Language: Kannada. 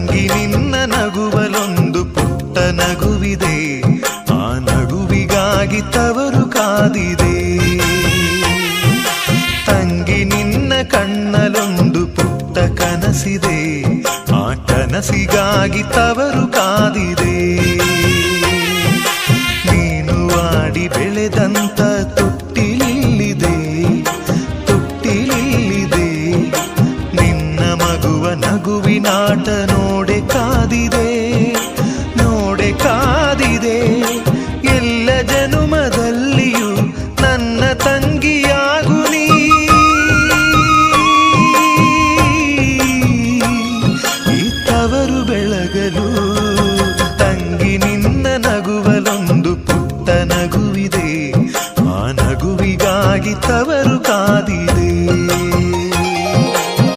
ತಂಗಿ ನಿನ್ನ ನಗುವಲೊಂದು ಪುಟ್ಟ ನಗುವಿದೆ, ಆ ನಗುವಿಗಾಗಿ ತವರು ಕಾದಿದೆ. ತಂಗಿ ನಿನ್ನ ಕಣ್ಣಲೊಂದು ಪುಟ್ಟ ಕನಸಿದೆ, ಆ ಕನಸಿಗಾಗಿ ತವರು ಕಾದಿದೆ. ನೀನು ಆಡಿ ಬೆಳೆದಂತ ತೊಟ್ಟಿಲಿಲ್ಲಿದೆ, ತೊಟ್ಟಿಲಿಲ್ಲಿದೆ. ನಿನ್ನ ಮಗುವ ನಗುವಿನಾಟ ನೋಡೆ